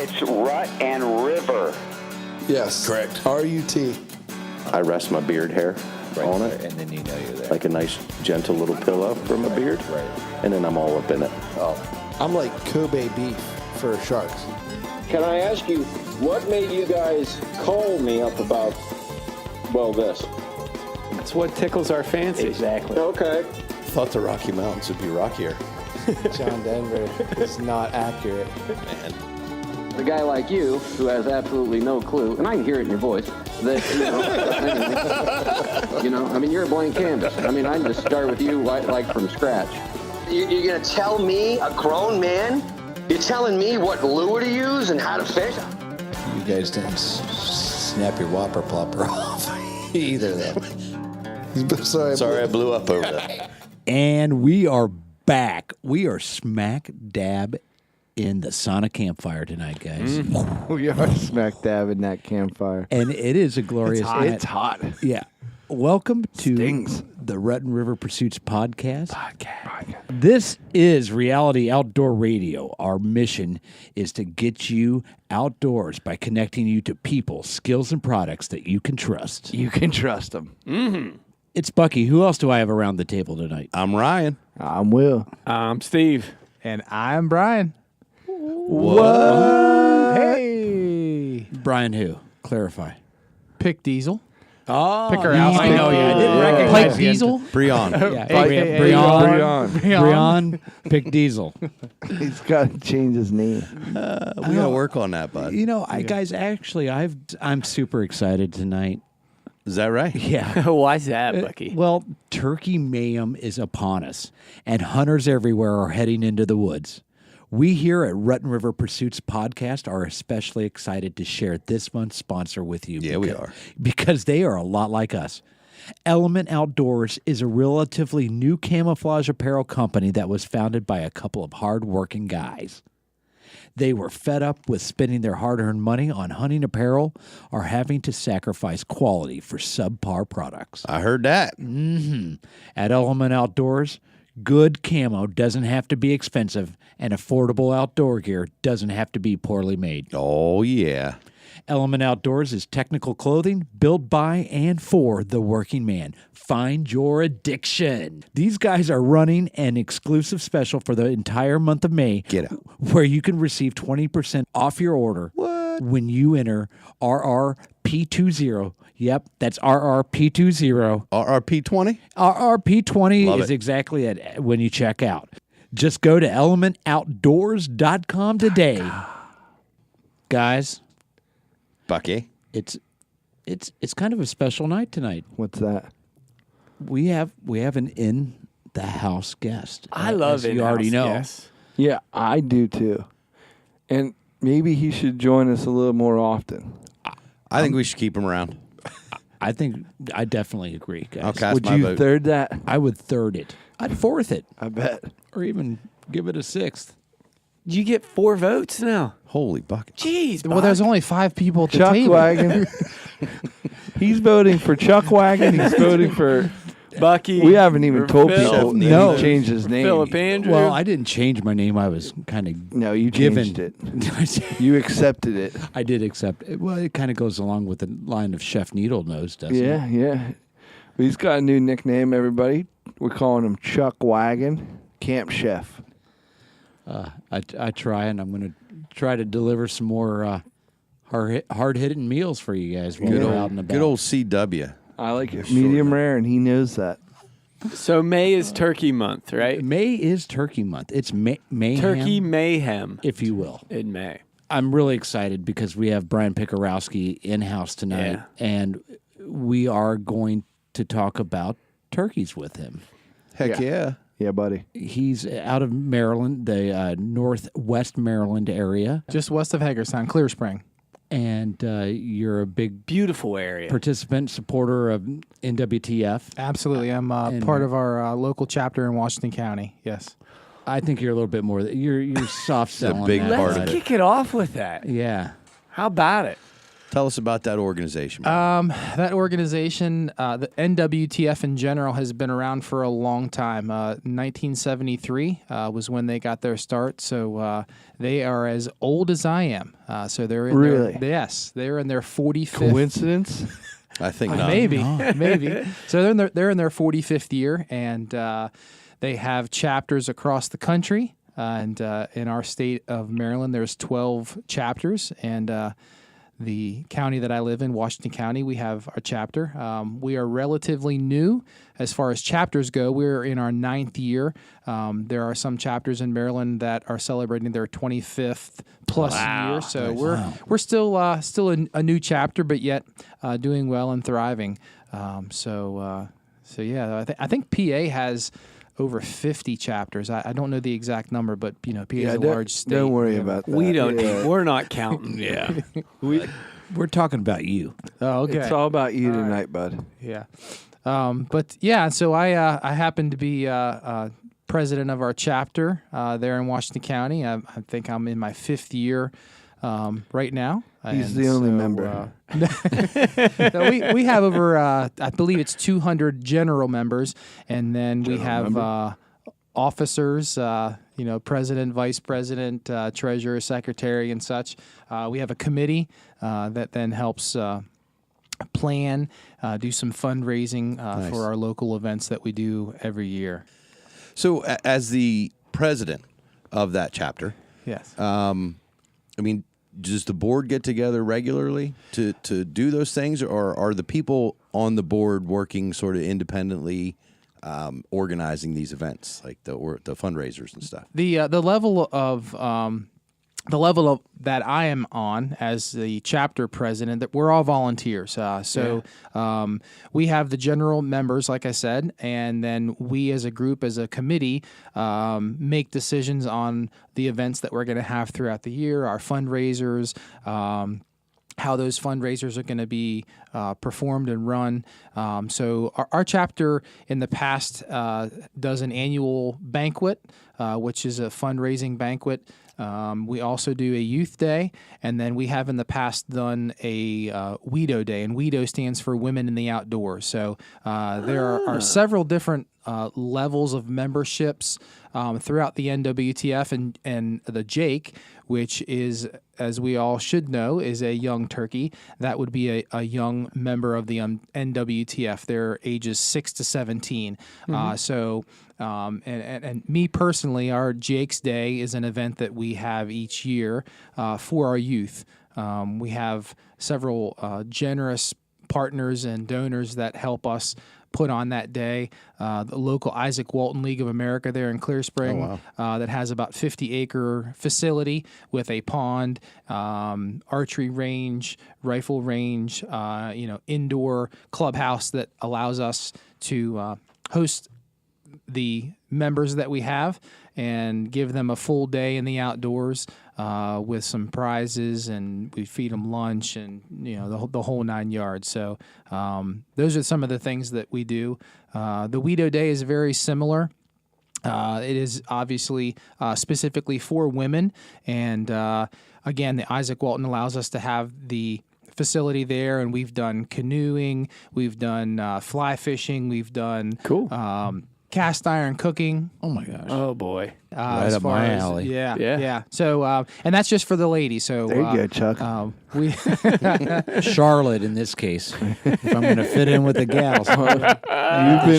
It's Rut and River. Yes. Correct. R-U-T. I rest my beard hair on it. And then you know you're there. Like a nice, gentle little pillow for my beard. Right. And then I'm all up in it. Oh. I'm like Kobe beef for sharks. Can I ask you, what made you guys call me up about, well, this? That's what tickles our fancy. Exactly. Okay. Thought the Rocky Mountains would be rockier. John Denver is not accurate. Man. A guy like you, who has absolutely no clue, and I can hear it in your voice, that, I mean, you're a blank canvas. I mean, I can just start with you like from scratch. You're going to tell me, a grown man, you're telling me what lure to use and how to fish? You guys didn't snap your whopper plopper off either, though. Sorry, I blew up over that. And we are back. We are smack dab in the sauna campfire tonight, guys. We are smack dab in that campfire. And it is a glorious It's hot. Yeah. Welcome to Stings. the Rutten River Pursuits podcast. This is Reality Outdoor Radio. Our mission is to get you outdoors by connecting you to people, skills, and products that you can trust. You can trust them. Mm-hmm. It's Bucky. Who else do I have around the table tonight? I'm Ryan. I'm Will. I'm Steve. And I'm Brian. Whoa. Hey. Brian who? Clarify. PIKDIESEL. Oh, Pikerowski. I know you. I didn't recognize Pike you. Diesel. Brian. Yeah, Brian. PIKDIESEL. He's got to change his name. We got to work on that, bud. You know, guys, actually, I'm super excited tonight. Is that right? Yeah. Why's that, Bucky? Well, turkey mayhem is upon us, and hunters everywhere are heading into the woods. We here at Rutten River Pursuits Podcast are especially excited to share this month's sponsor with you. Yeah, we are. Because they are a lot like us. Element Outdoors is a relatively new camouflage apparel company that was founded by a couple of hard-working guys. They were fed up with spending their hard-earned money on hunting apparel or having to sacrifice quality for subpar products. I heard that. At Element Outdoors, good camo doesn't have to be expensive, and affordable outdoor gear doesn't have to be poorly made. Oh, yeah. Element Outdoors is technical clothing built by and for the working man. Find your addiction. These guys are running an exclusive special for the entire month of May. Get out. Where you can receive 20% off your order when you enter RRP20. Yep, that's RRP20. RRP20? RRP20 Love is it. exactly it when you check out. Just go to elementoutdoors.com today. Guys, Bucky. it's kind of a special night tonight. What's that? We have an in the house guest. I love it. You already know. Yes. Yeah, I do too. And maybe he should join us a little more often. I think we should keep him around. I definitely agree, guys. Okay, Would that's my you vote. third that? I would third it. I'd fourth it, I bet. or even give it a sixth. You get 4 votes now. Holy bucket. Jeez. Well, there's only 5 people at the Chuck table. Wagon. He's voting for Chuck Wagon. He's voting for Bucky. We haven't even told Phil. people No. he changed his name. Philip Andrew. Well, I didn't change my name. I was kind of No, you given changed it. You accepted it. I did accept it. Well, it kind of goes along with the line of Chef Needle Nose, doesn't it? Yeah, yeah. But he's got a new nickname, everybody. We're calling him Chuck Wagon, Camp Chef. I try, and I'm going to try to deliver some more hard-hitting meals for you guys while we're out and about. Good old CW. I like it. Medium rare, and he knows that. So May is Turkey Month, right? May is Turkey Month. It's mayhem, Turkey Mayhem if you will. in May. I'm really excited because we have Brian Pikerowski in-house tonight, and we are going to talk about turkeys with him. Heck yeah. Yeah, buddy. He's out of Maryland, the northwest Maryland area, Just west of Hagerstown, Clear Spring. and you're a big Beautiful area. participant, supporter of NWTF. Absolutely. I'm part of our local chapter in Washington County. Yes. I think you're a little bit more. You're soft selling. big that, part Let's of bud. it. kick it off with that. Yeah. How about it? Tell us about that organization. That organization, the NWTF in general, has been around for a long time. 1973 was when they got their start, so they are as old as I am. So they're in they're in their 45th. Coincidence? I think not. Maybe. So they're in their 45th year, and they have chapters across the country. And in our state of Maryland, there's 12 chapters, and the county that I live in, Washington County, we have a chapter. We are relatively new as far as chapters go. We're in our 9th year. There are some chapters in Maryland that are celebrating their 25th plus year. So we're still a new chapter, but yet doing well and thriving. So yeah, I think PA has over 50 chapters. I don't know the exact number, but PA is a large state. Don't worry about that. We don't. We're not counting. Yeah. We're talking about you. Oh, okay. It's all about you tonight, bud. Yeah. But yeah, so I happen to be president of our chapter there in Washington County. I think I'm in my 5th year right now. He's the only member. So we have over, I believe it's 200 general members, and then we have officers, president, vice president, treasurer, secretary, and such. We have a committee that then helps plan, do some fundraising for our local events that we do every year. So, as the president of that chapter, Yes. Does the board get together regularly to do those things, or are the people on the board working sort of independently, organizing these events, like the fundraisers and stuff? The level of that I am on as the chapter president, that we're all volunteers. We have the general members, like I said, and then we as a group, as a committee, make decisions on the events that we're going to have throughout the year, our fundraisers, how those fundraisers are going to be performed and run. So our chapter in the past does an annual banquet, which is a fundraising banquet. We also do a youth day, and then we have in the past done a WEDO day, and WEDO stands for Women in the Outdoors. So there are several different levels of memberships throughout the NWTF and the Jake, which is, as we all should know, is a young turkey. That would be a young member of the NWTF. They're ages 6 to 17. And me personally, our Jake's Day is an event that we have each year for our youth. We have several generous partners and donors that help us put on that day. The local Isaac Walton League of America there in Clear Spring that has about 50-acre facility with a pond, archery range, rifle range, indoor clubhouse that allows us to host the members that we have and give them a full day in the outdoors with some prizes, and we feed them lunch and the whole 9 yards. So those are some of the things that we do. The WEDO Day is very similar. It is obviously specifically for women, and again, the Isaac Walton allows us to have the facility there, and we've done canoeing, we've done fly fishing, we've done cast iron cooking. Oh my gosh! Oh boy! Right up my alley. Yeah. So, and that's just for the ladies. So there you go, Chuck. We Charlotte in this case. If I'm going to fit in with the gals,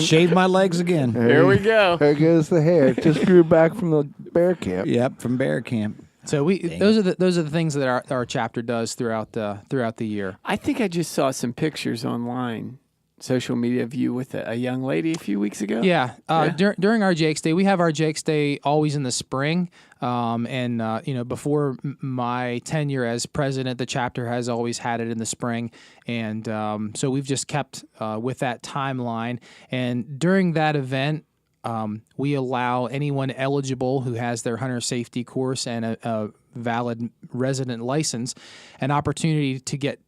shave my legs again. Here we go. There goes the hair. Just grew back from the bear camp. Yep, from bear camp. So those are the things that our chapter does throughout the year. I think I just saw some pictures online, social media of you with a young lady a few weeks ago. Yeah. During our Jake's Day, we have our Jake's Day always in the spring. Before my tenure as president, the chapter has always had it in the spring. And so we've just kept with that timeline. And during that event, we allow anyone eligible who has their hunter safety course and a valid resident license an opportunity to get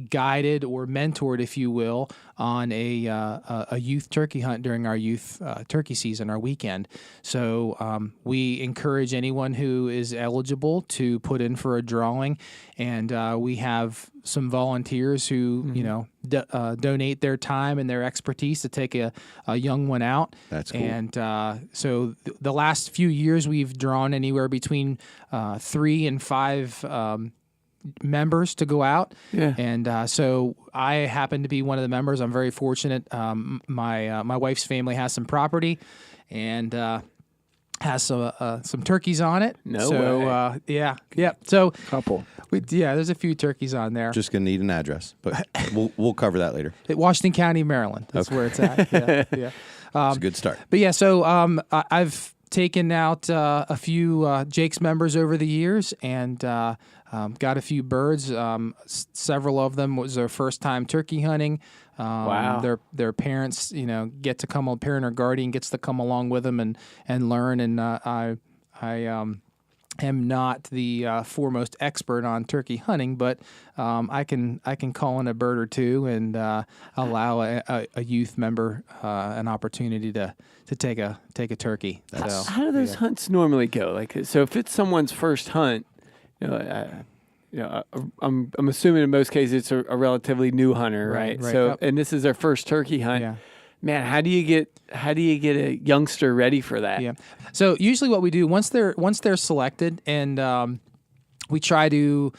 guided or mentored, if you will, on a youth turkey hunt during our youth turkey season, our weekend. So we encourage anyone who is eligible to put in for a drawing, and we have some volunteers who donate their time and their expertise to take a young one out. That's cool. And so the last few years we've drawn anywhere between 3 and 5 members to go out. Yeah. And so I happen to be one of the members. I'm very fortunate. My wife's family has some property and has some turkeys on it. No way. Yeah. So Couple. there's a few turkeys on there. Just gonna need an address, but we'll cover that later. At Washington County, Maryland. That's where it's at. Yeah. It's a good start. But yeah, so I've taken out a few Jake's members over the years and got a few birds. Several of them was their first time turkey hunting. Wow. Their parents, get to come, a parent or guardian gets to come along with them and learn. And I am not the foremost expert on turkey hunting, but I can call in a bird or two and allow a youth member an opportunity to take a turkey. So, How do those hunts normally go? Like, so if it's someone's first hunt, I'm assuming in most cases it's a relatively new hunter, right? Right. So, Yep. and this is their first turkey hunt. Yeah. Man, how do you get a youngster ready for that? Yeah. So usually what we do once they're selected, and we try to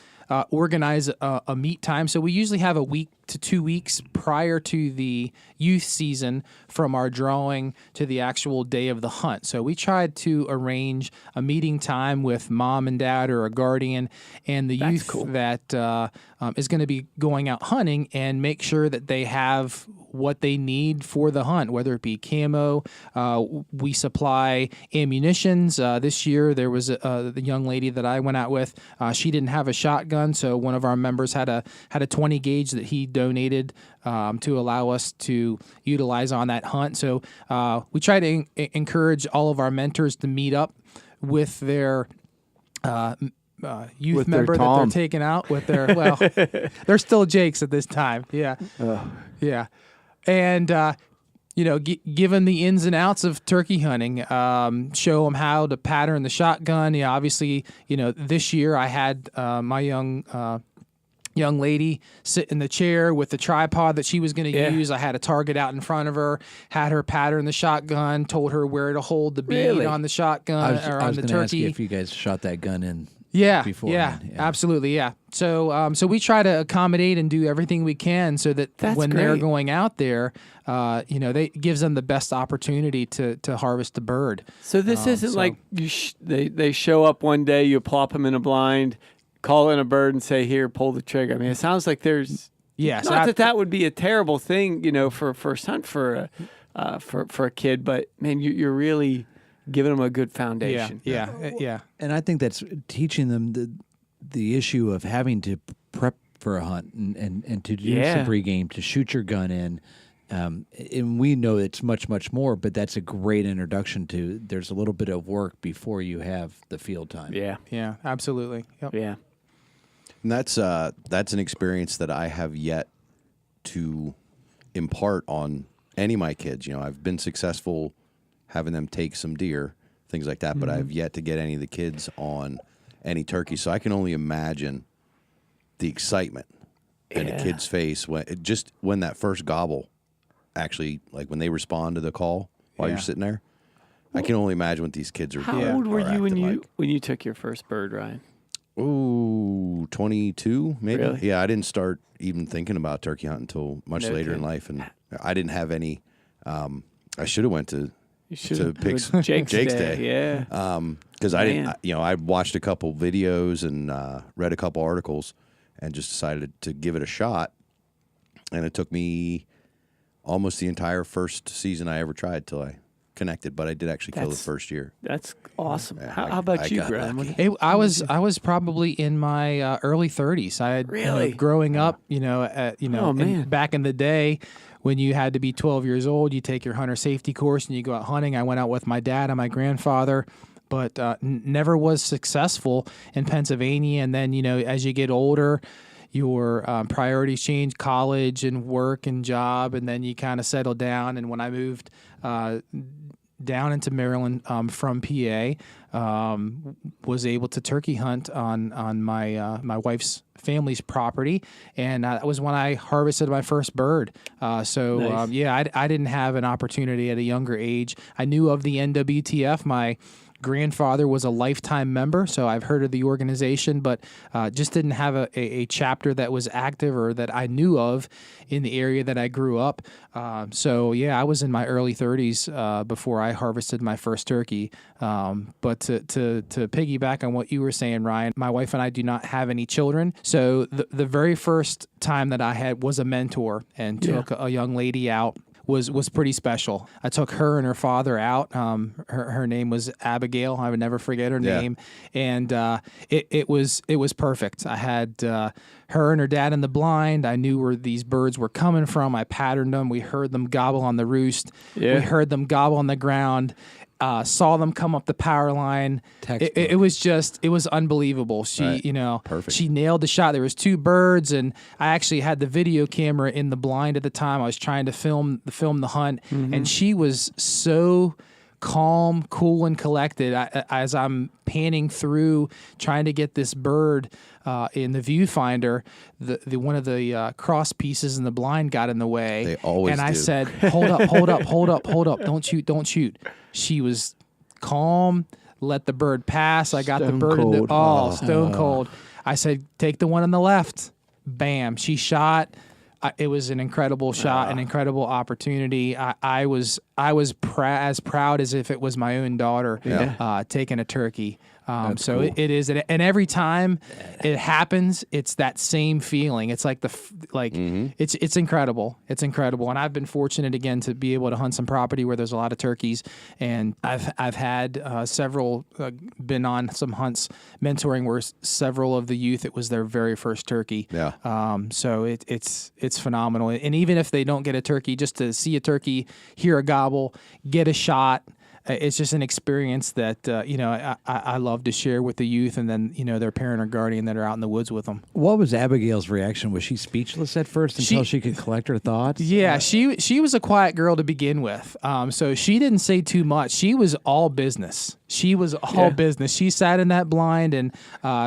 organize a meet time. So we usually have a week to 2 weeks prior to the youth season from our drawing to the actual day of the hunt. So we tried to arrange a meeting time with mom and dad or a guardian and the youth that is going to be going out hunting, and make sure that they have what they need for the hunt, whether it be camo. We supply ammunitions. This year there was the young lady that I went out with. She didn't have a shotgun, so one of our members had a 20 gauge that he donated to allow us to utilize on that hunt. So we try to encourage all of our mentors to meet up with their youth With their member that they're Tom. taking out with their they're still Jakes at this time. Yeah. Yeah. And give them the ins and outs of turkey hunting, show them how to pattern the shotgun. Obviously, this year I had my young lady sit in the chair with the tripod that she was going to use. I had a target out in front of her, had her pattern the shotgun, told her where to hold the bead on the shotgun or I on was the going to ask turkey. you if you guys shot that gun in. Yeah, beforehand. yeah, absolutely, yeah. So, so we try to accommodate and do everything we can so that when they're going out there, it gives them the best opportunity to harvest the bird. So this isn't like they show up one day, you plop them in a blind, call in a bird, and say, "Here, pull the trigger." I mean, it sounds like there's not that would be a terrible thing, for a first hunt for a kid, but man, you're really giving them a good foundation. Yeah. And I think that's teaching them the issue of having to prep for a hunt and to do some pregame, to shoot your gun in. And we know it's much, much more, but that's a great introduction to there's a little bit of work before you have the field time. Yeah, absolutely. Yep. Yeah. And that's an experience that I have yet to impart on any of my kids. I've been successful having them take some deer, things like that, but I've yet to get any of the kids on any turkey. So I can only imagine the excitement in a kid's face when that first gobble, actually, like when they respond to the call while you're sitting there. I can only imagine what these kids are doing. How old were you when you took your first bird, Ryan? Ooh, 22 maybe. Really? Yeah, I didn't start even thinking about turkey hunting until much later in life, and I didn't have any. I should have went to pick Jake's Day. Yeah. Because I didn't. I watched a couple videos and read a couple articles, and just decided to give it a shot. And it took me almost the entire first season I ever tried till I connected, but I did actually kill the first year. That's awesome. How about you, Graham? I was probably in my early 30s. I had growing up, back in the day when you had to be 12 years old, you take your hunter safety course and you go out hunting. I went out with my dad and my grandfather, but never was successful in Pennsylvania. And then as you get older, your priorities change, college and work and job, and then you kind of settle down. And when I moved down into Maryland from PA, was able to turkey hunt on my wife's family's property, and that was when I harvested my first bird. Nice. I didn't have an opportunity at a younger age. I knew of the NWTF. My grandfather was a lifetime member, so I've heard of the organization, but just didn't have a chapter that was active or that I knew of in the area that I grew up. I was in my early 30s before I harvested my first turkey. But to piggyback on what you were saying, Ryan, my wife and I do not have any children, so the very first time that I had was a mentor and took a young lady out was pretty special. I took her and her father out. Her name was Abigail. I would never forget her name. And it was perfect. I had her and her dad in the blind. I knew where these birds were coming from. I patterned them. We heard them gobble on the roost. Yeah. We heard them gobble on the ground. Saw them come up the power line. It was unbelievable. She, Perfect. She nailed the shot. There was 2 birds, and I actually had the video camera in the blind at the time. I was trying to film the hunt, and she was so calm, cool, and collected as I'm panning through trying to get this bird in the viewfinder. The one of the cross pieces in the blind got in the way. They always and I do. said, hold up, don't shoot. She was calm, let the bird pass. I got the bird in the stone cold. I said, take the one on the left. Bam, she shot. It was an incredible shot, an incredible opportunity. I was as proud as if it was my own daughter taking a turkey. So cool. It is, and every time it happens, it's that same feeling. It's like it's incredible. It's incredible, and I've been fortunate again to be able to hunt some property where there's a lot of turkeys, and I've had several been on some hunts mentoring where several of the youth, it was their very first turkey. Yeah. So it's phenomenal, and even if they don't get a turkey, just to see a turkey, hear a gobble, get a shot. It's just an experience that I love to share with the youth, and then their parent or guardian that are out in the woods with them. What was Abigail's reaction? Was she speechless at first until she could collect her thoughts? Yeah, she was a quiet girl to begin with, so she didn't say too much. She was all business. Business. She sat in that blind, and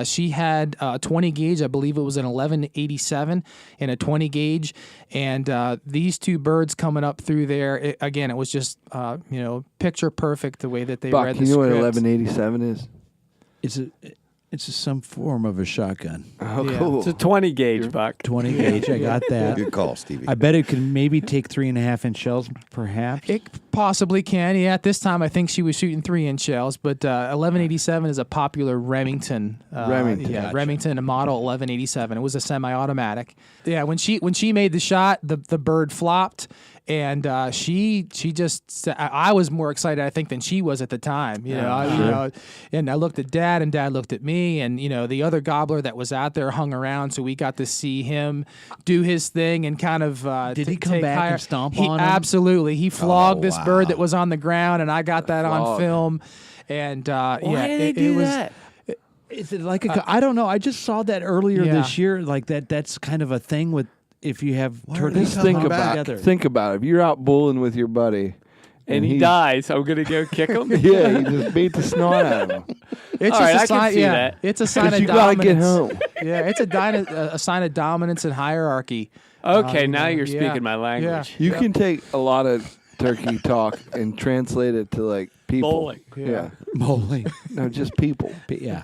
she had a 20 gauge. I believe it was an 1187 and a 20 gauge, and these 2 birds coming up through there. It was just picture perfect the way that they Buck, read the you know script. what 1187 is? It's some form of a shotgun. Oh, cool. It's a 20 gauge, Buck. 20 gauge, I got that. Good call, Stevie. I bet it could maybe take 3.5-inch shells, perhaps. It possibly can. Yeah, at this time I think she was shooting 3-inch shells, but 1187 is a popular Remington. Remington, a model 1187. It was a semi-automatic. Yeah, when she made the shot, the bird flopped. And she just, I was more excited, I think, than she was at the time. And I looked at Dad, and Dad looked at me, and the other gobbler that was out there hung around, so we got to see him do his thing and kind of. Did he come back and stomp on him? Absolutely, he flogged this bird that was on the ground, and I got that on film. And why did they do that? Is it like I don't know. I just saw that earlier this year. Like that. That's kind of a thing with. If you have turkeys, think about it. If you're out bulling with your buddy and he dies, I'm gonna go kick him. Yeah, you just beat the snot out of him. It's all right, just a sign. that. It's a sign of you dominance. gotta get home. Yeah, it's a sign of dominance and hierarchy. Okay, now you're speaking my language. You can take a lot of turkey talk and translate it to like people. Bowling. Yeah. bowling. No, just people. Yeah.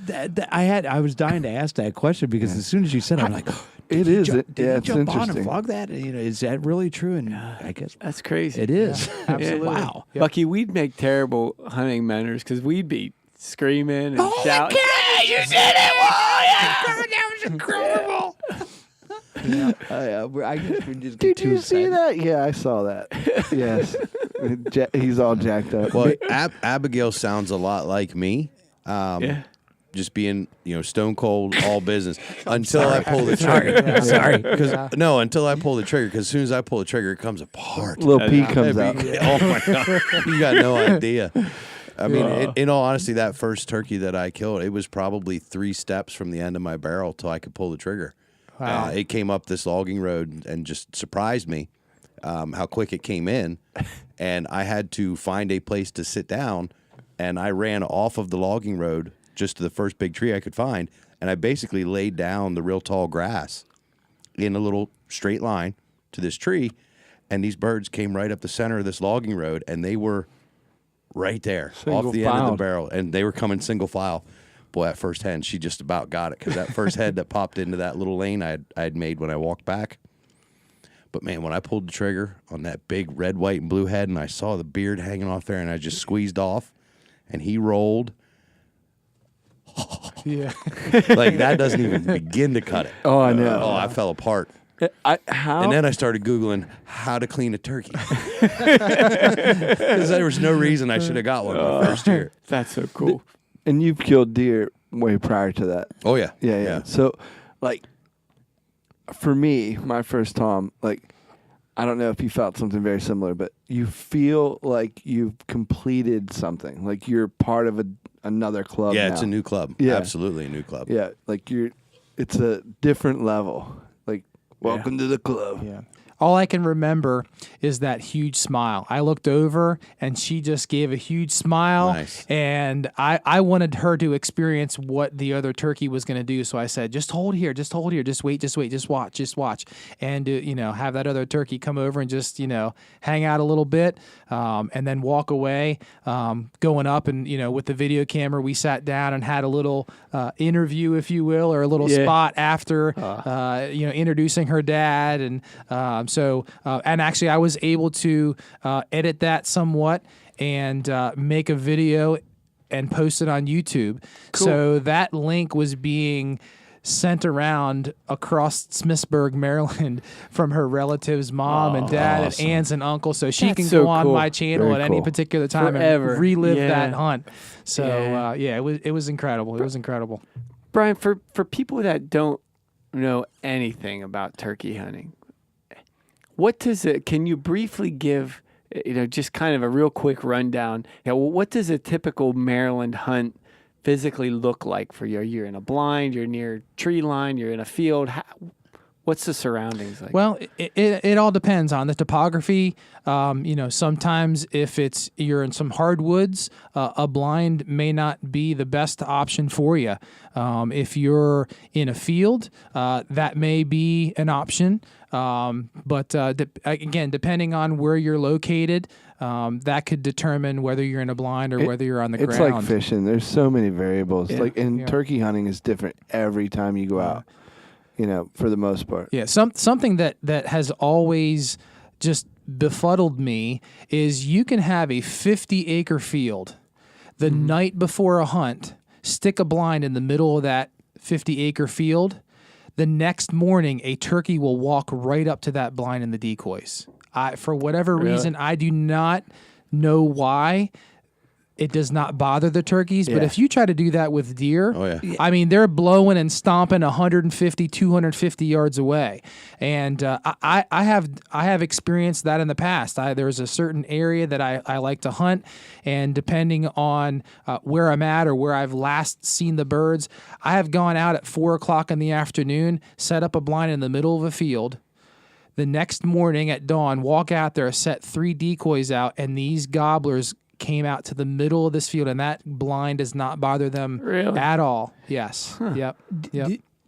I was dying to ask that question because as soon as you said it, I'm like, It is. Did it's you jump on interesting. and flog that? Is that really true? And I guess That's crazy. it is. Absolutely. Wow. Yep. Bucky, we'd make terrible hunting mentors because we'd be screaming and shouting. Yeah, you did it! Whoa, yeah, that was incredible. I guess we just get Did you see that? Yeah, I saw that. Yes. He's all jacked up. Well, Abigail sounds a lot like me. Just being, stone cold, all business until I pull the trigger. Sorry. Until I pull the trigger. Because as soon as I pull the trigger, it comes apart. Little pea comes out. Oh my God. You got no idea. I mean, in all honesty, that first turkey that I killed, it was probably 3 steps from the end of my barrel till I could pull the trigger. Wow. It came up this logging road and just surprised me how quick it came in. And I had to find a place to sit down, and I ran off of the logging road just to the first big tree I could find, and I basically laid down the real tall grass in a little straight line to this tree, and these birds came right up the center of this logging road, and they were right there off the end of the barrel, and they were coming single file. Boy, that first hen, she just about got it, because that first head that popped into that little lane I had made when I walked back. But man, when I pulled the trigger on that big red, white, and blue head, and I saw the beard hanging off there, and I just squeezed off, and he rolled. Yeah. Like, that doesn't even begin to cut it. Oh, I know. Oh, I fell apart. How? And then I started Googling how to clean a turkey. Because there was no reason I should have got one my first year. That's so cool. And you've killed deer way prior to that. Oh, yeah. Yeah. So, like, for me, my first Tom, like, I don't know if you felt something very similar, but you feel like you've completed something. Like you're part of another club. Yeah, now. it's a new club. Yeah. Absolutely a new club. Yeah, like it's a different level. Like, welcome to the club. Yeah. All I can remember is that huge smile. I looked over and she just gave a huge smile. Nice. And I wanted her to experience what the other turkey was going to do. So I said, just hold here, just wait, just watch. And, have that other turkey come over and just, hang out a little bit and then walk away. Going up and, with the video camera, we sat down and had a little interview, if you will, or a little spot after, introducing her dad. And and actually, I was able to edit that somewhat and make a video and post it on YouTube. Cool. So that link was being sent around across Smithsburg, Maryland, from her relatives' mom and dad and aunts and uncles. So she can go on my channel at any particular time and relive that hunt. So it was incredible. It was incredible. Brian, for people that don't know anything about turkey hunting, what does it? Can you briefly give, just kind of a real quick rundown? What does a typical Maryland hunt physically look like for you? You're in a blind, you're near tree line, you're in a field. What's the surroundings like? Well, it all depends on the topography. Sometimes if you're in some hardwoods, a blind may not be the best option for you. If you're in a field, that may be an option. But again, depending on where you're located, that could determine whether you're in a blind or whether you're on the ground. It's like fishing. There's so many variables. Turkey hunting is different every time you go out. For the most part. Yeah, something that has always just befuddled me is you can have a 50-acre field the night before a hunt, stick a blind in the middle of that 50-acre field. The next morning, a turkey will walk right up to that blind in the decoys. For whatever reason, I do not know why. It does not bother the turkeys, but if you try to do that with deer, I mean, they're blowing and stomping 150, 250 yards away. And I have experienced that in the past. There's a certain area that I like to hunt, and depending on where I'm at or where I've last seen the birds, I have gone out at 4 o'clock in the afternoon, set up a blind in the middle of a field. The next morning at dawn, walk out there, set 3 decoys out, and these gobblers came out to the middle of this field, and that blind does not bother them at all. Yes. Huh. Yep.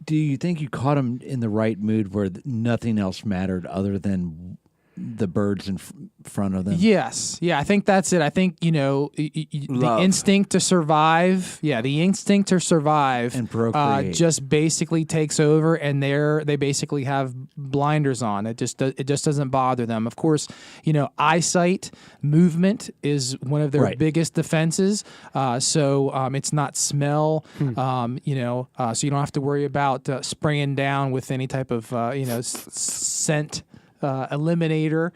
Do you think you caught them in the right mood where nothing else mattered other than the birds in front of them? Yes. Yeah, I think that's it. I think, the instinct to survive. Yeah, the instinct to survive and procreate just basically takes over, and they basically have blinders on. It just doesn't bother them. Of course, eyesight, movement is one of their biggest defenses. So it's not smell. So you don't have to worry about spraying down with any type of scent eliminator.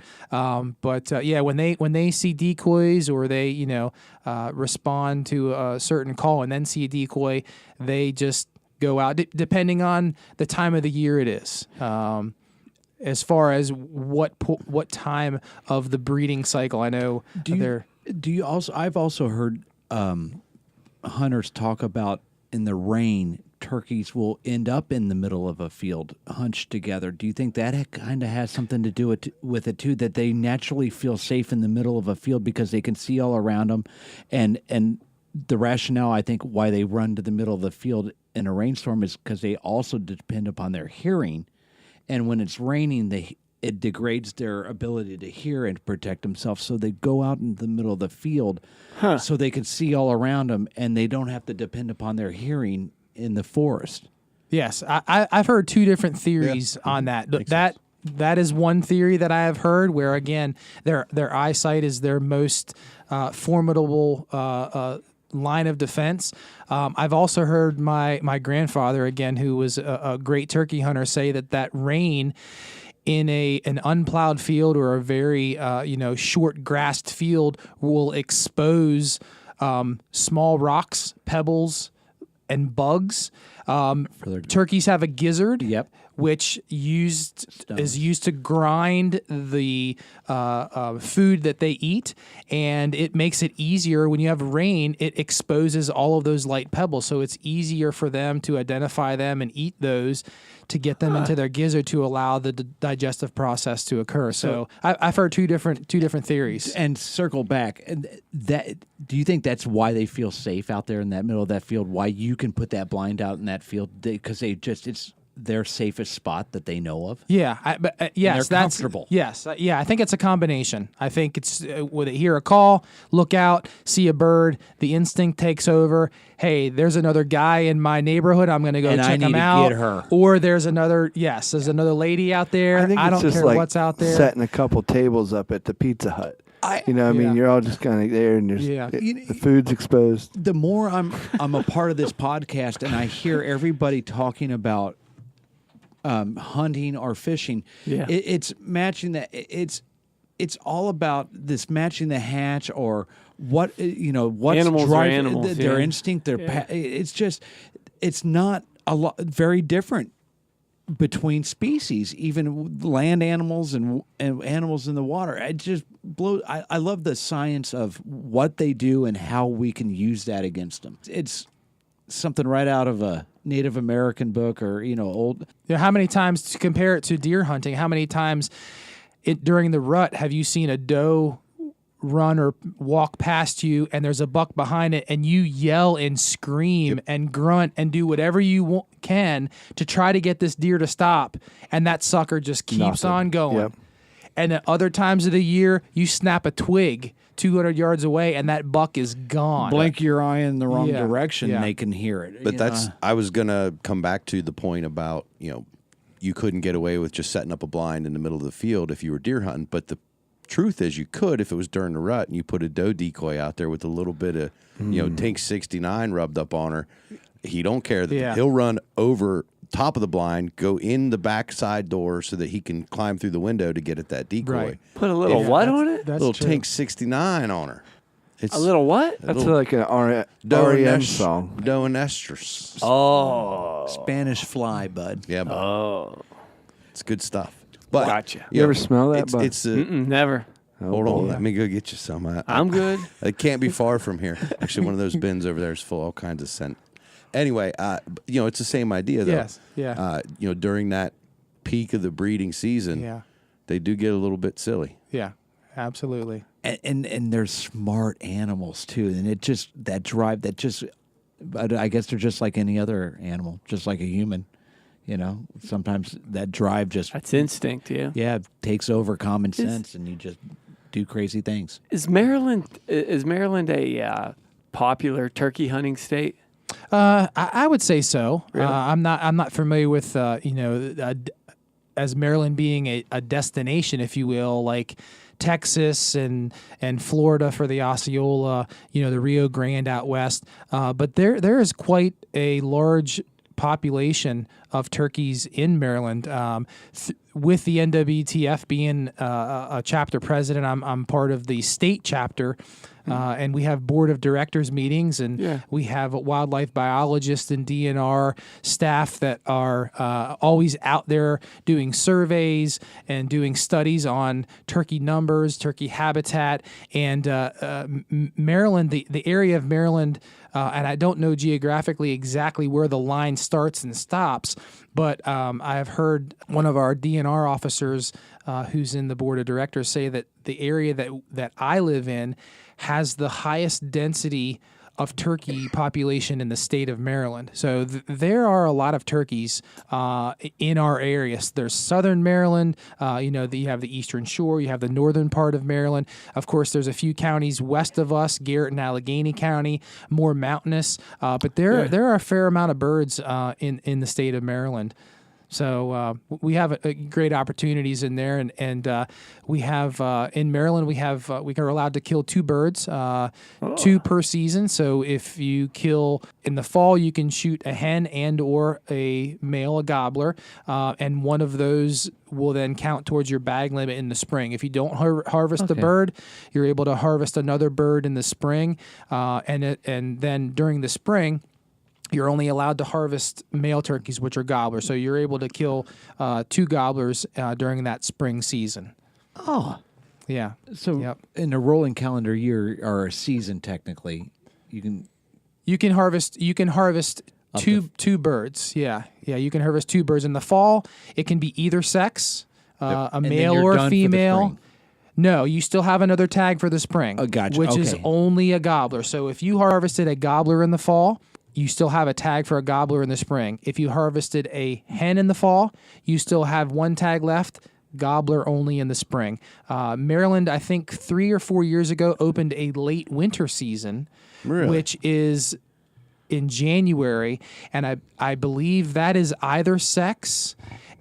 When they see decoys or they respond to a certain call and then see a decoy, they just go out depending on the time of the year it is. As far as what time of the breeding cycle, I know do you also? I've also heard hunters talk about in the rain, turkeys will end up in the middle of a field hunched together. Do you think that kind of has something to do with it too, that they naturally feel safe in the middle of a field because they can see all around them? And the rationale, I think, why they run to the middle of the field in a rainstorm is because they also depend upon their hearing. And when it's raining, it degrades their ability to hear and protect themselves. So they go out in the middle of the field so they can see all around them, and they don't have to depend upon their hearing in the forest. Yes, I've heard two different theories on that. That is one theory that I have heard, where again their eyesight is their most formidable line of defense. I've also heard my grandfather, again, who was a great turkey hunter, say that rain in an unplowed field or a very short grassed field will expose small rocks, pebbles, and bugs. Turkeys have a gizzard, which is used to grind the food that they eat, and it makes it easier when you have rain. It exposes all of those light pebbles, so it's easier for them to identify them and eat those, to get them into their gizzard to allow the digestive process to occur. So I've heard two different theories. And circle back, do you think that's why they feel safe out there in that middle of that field? Why you can put that blind out in that field? Because it's their safest spot that they know of. Yeah, yes, they're comfortable. Yes, I think it's a combination. I think it's when they hear a call, look out, see a bird, the instinct takes over. Hey, there's another guy in my neighborhood. I'm going to go check him out. Get her. Or there's another lady out there. I don't care what's out there. Setting a couple tables up at the Pizza Hut. I mean, you're all just kind of there, and the food's exposed. The more I'm a part of this podcast, and I hear everybody talking about hunting or fishing, it's matching that. It's all about this matching the hatch, or what's animals driving animals, their instinct. It's not a lot very different between species, even land animals and animals in the water. It just blows. I love the science of what they do and how we can use that against them. It's something right out of a Native American book, or old. How many times, to compare it to deer hunting, how many times during the rut have you seen a doe run or walk past you and there's a buck behind it, and you yell and scream and grunt and do whatever you can to try to get this deer to stop, and that sucker just keeps on going. And at other times of the year, you snap a twig 200 yards away and that buck is gone. Blink your eye in the wrong direction and they can hear it. But I was going to come back to the point about, you couldn't get away with just setting up a blind in the middle of the field if you were deer hunting. But the truth is, you could if it was during the rut and you put a doe decoy out there with a little bit of, Tank 69 rubbed up on her. He don't care that he'll run over top of the blind, go in the back side door so that he can climb through the window to get at that decoy. Right. Put a little what on it? Little Tank 69 on her. It's a little what? That's like an REM song. Doe and estrus. Oh. Spanish fly, bud. Yeah, bud. Oh. It's good stuff. But gotcha. You ever smell that, bud? It's never. Hold on, let me go get you some. I'm good. It can't be far from here. Actually, one of those bins over there is full of all kinds of scent. Anyway, it's the same idea, though. Yes, yeah. During that peak of the breeding season, they do get a little bit silly. Yeah, absolutely. And they're smart animals, too. And it just, that drive, I guess they're just like any other animal, just like a human. Sometimes that drive that's instinct, yeah, takes over common sense, and you just do crazy things. Is Maryland a popular turkey hunting state? I would say so. Really? I'm not familiar with as Maryland being a destination, if you will, like Texas and Florida for the Osceola, the Rio Grande out west. But there is quite a large population of turkeys in Maryland. with the NWTF being a chapter president, I'm part of the state chapter. And we have board of directors meetings, and we have wildlife biologists and DNR staff that are always out there doing surveys and doing studies on turkey numbers, turkey habitat, and Maryland, the area of Maryland, and I don't know geographically exactly where the line starts and stops, but I've heard one of our DNR officers who's in the board of directors say that the area that I live in has the highest density of turkey population in the state of Maryland. So there are a lot of turkeys in our areas. There's southern Maryland, you have the eastern shore, you have the northern part of Maryland. Of course, there's a few counties west of us, Garrett and Allegheny County, more mountainous. But there are a fair amount of birds in the state of Maryland. So we have great opportunities in there, and we have in Maryland we are allowed to kill 2 birds, 2 per season. So if you kill in the fall, you can shoot a hen and or a male, a gobbler, and one of those will then count towards your bag limit in the spring. If you don't harvest the bird, you're able to harvest another bird in the spring, and then during the spring, you're only allowed to harvest male turkeys, which are gobblers. So you're able to kill 2 gobblers during that spring season. Oh. Yeah. So in a rolling calendar year or a season, technically, you can harvest two birds. Yeah. You can harvest 2 birds in the fall. It can be either sex, a male or a female. No, you still have another tag for the spring. Oh, gotcha. Which is only a gobbler. So if you harvested a gobbler in the fall, you still have a tag for a gobbler in the spring. If you harvested a hen in the fall, you still have 1 tag left, gobbler only in the spring. Maryland, I think 3 or 4 years ago, opened a late winter season, which is in January, and I believe that is either sex,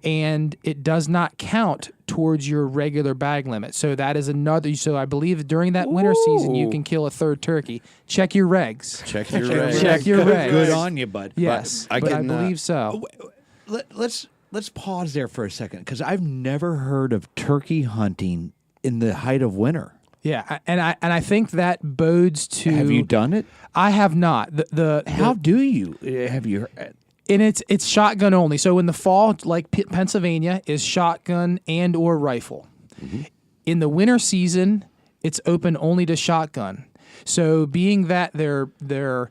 and it does not count towards your regular bag limit. So that is another. So I believe during that winter season, you can kill a 3rd turkey. Check your regs. Check your regs. Check your regs. Good on you, bud. Yes, I believe so. Let's pause there for a second, because I've never heard of turkey hunting in the height of winter. Yeah, and I think that bodes to. Have you done it? I have not. How do you? Have you? And it's shotgun only. So in the fall, like Pennsylvania, is shotgun and or rifle. Mm-hmm. In the winter season, it's open only to shotgun. So being that their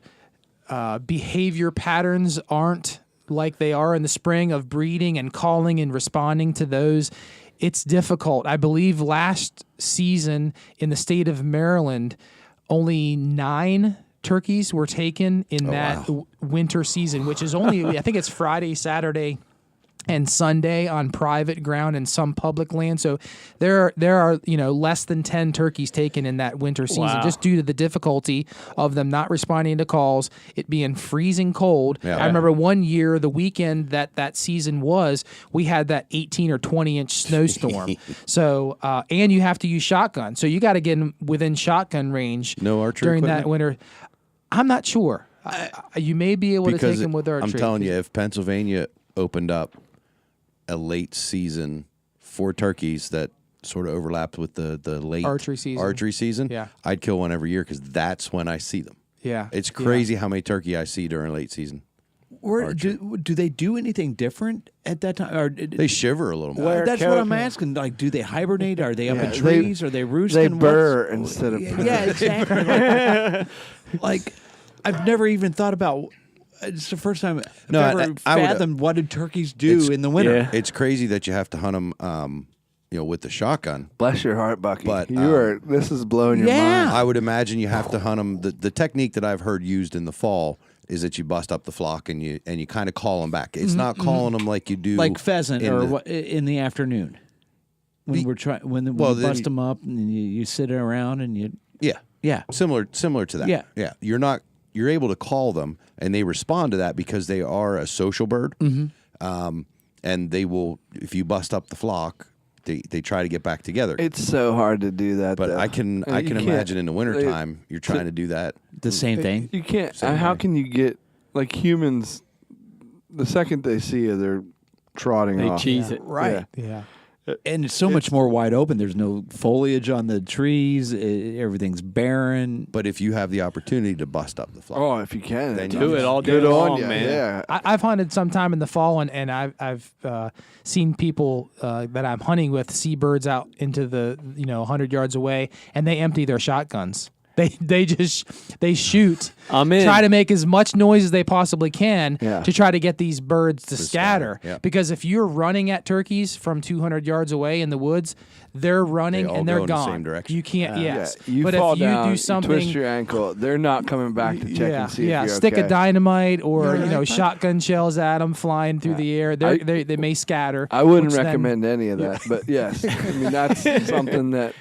behavior patterns aren't like they are in the spring of breeding and calling and responding to those, it's difficult. I believe last season in the state of Maryland, only 9 turkeys were taken in winter season, which is only, I think it's Friday, Saturday, and Sunday on private ground and some public land. So there are less than 10 turkeys taken in that winter season, just due to the difficulty of them not responding to calls, it being freezing cold. Yeah. I remember one year, the weekend that season was, we had that 18 or 20 inch snowstorm. So and you have to use shotgun, so you got to get within shotgun range. No archery during equipment? that winter. I'm not sure. You may be able to take them with archery. I'm telling you, if Pennsylvania opened up a late season for turkeys that sort of overlapped with the late archery season, yeah, I'd kill one every year, because that's when I see them. Yeah, it's crazy how many turkey I see during late season. Or do they do anything different at that time? Or they shiver a little more. That's what I'm asking. Like, do they hibernate? Are they up in trees? Are they roosting? They burr instead of yeah, exactly. Like I've never even thought about. It's the first time I've ever fathomed what do turkeys do in the winter. Yeah. It's crazy that you have to hunt them, with the shotgun. Bless your heart, Bucky. But this is blowing your mind. I would imagine you have to hunt them. The technique that I've heard used in the fall is that you bust up the flock and you kind of call them back. It's not calling them like you do like pheasant in the afternoon when we bust them up and you sit around and you similar to that. Yeah. You're able to call them, and they respond to that because they are a social bird. Mm-hmm. And they will, if you bust up the flock, they try to get back together. It's so hard to do that, but though. I can imagine in the wintertime you're trying to do that. The same thing. You can't. How can you get, like, humans, the second they see you, they're trotting They off. cheese it. Right. Yeah. And it's so much more wide open. There's no foliage on the trees. Everything's barren. But if you have the opportunity to bust up the flock, Oh, if you can, Then Do it all day good long, on you. man. Yeah. I've hunted sometime in the fall, and I've seen people that I'm hunting with see birds out into the 100 yards away, and they empty their shotguns. They shoot. I'm in. Try to make as much noise as they possibly can Yeah. to try to get these birds to scatter, scatter. yeah. Because if you're running at turkeys from 200 yards away in the woods, they're running They all and they're go in the gone. same direction. You can't. Yes. Yeah, you but fall if you down, do you something, twist your ankle, they're not coming back to check and see if you're stick okay. a dynamite or shotgun shells at them flying through the air. They may scatter. I wouldn't which then- recommend any of that, but yes, I mean that's something that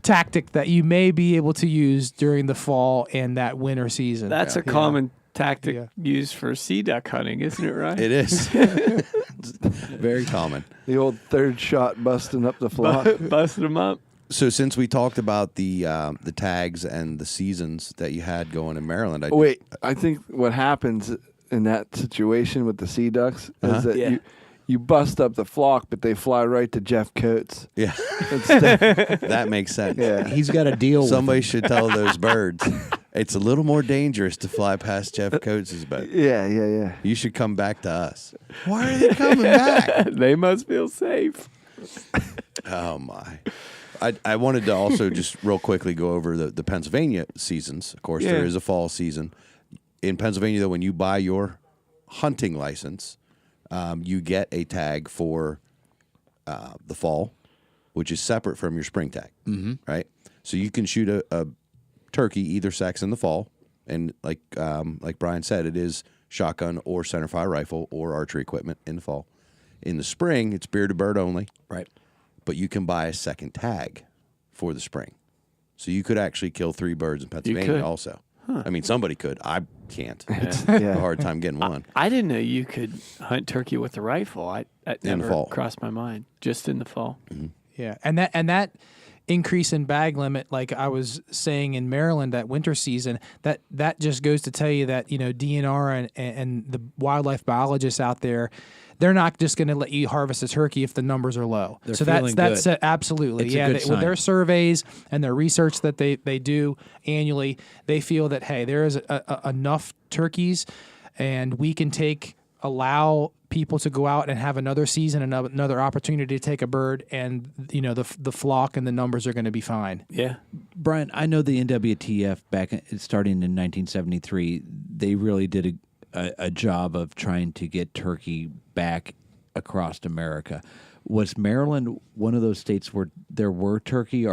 tactic that you may be able to use during the fall and that winter season. That's a common tactic used for sea duck hunting, isn't it, right? it is. It's very common. the old third shot busting up the flock. Busting them up. So since we talked about the tags and the seasons that you had going in Maryland, Wait, I think what happens in that situation with the sea ducks is that Yeah. you bust up the flock, but they fly right to Jeff Coates. yeah, Instead. that makes sense. Yeah. He's got a deal with Somebody should tell those birds it's a little more dangerous to fly past Jeff Coates' boat. Yeah. You should come back to us. Why are they coming back? They must feel safe. Oh my! I wanted to also just real quickly go over the Pennsylvania seasons. Of course, there is a fall season in Pennsylvania. Though, when you buy your hunting license, you get a tag for the fall, which is separate from your spring tag. Mm-hmm. Right, so you can shoot a turkey either sex in the fall, and like Brian said, it is shotgun or centerfire rifle or archery equipment in the fall. In the spring, it's bearded bird only. Right. But you can buy a second tag for the spring. So you could actually kill 3 birds in Pennsylvania could. also. I mean, somebody could. I can't. I Yeah. have a hard time getting one. I didn't know you could hunt turkey with a rifle. That In the never fall. crossed my mind. Just in the fall. Yeah, and that increase in bag limit, like I was saying in Maryland that winter season, that just goes to tell you that DNR and the wildlife biologists out there, they're not just going to let you harvest a turkey if the numbers are low. They're so feeling that's good. absolutely It's a good with sign. their surveys and their research that they do annually, they feel that hey, there is enough turkeys, and we can allow people to go out and have another season, another opportunity to take a bird, and the flock and the numbers are going to be fine. Yeah. Brian, I know the NWTF starting in 1973, they really did a job of trying to get turkey back across America. Was Maryland one of those states where there were turkey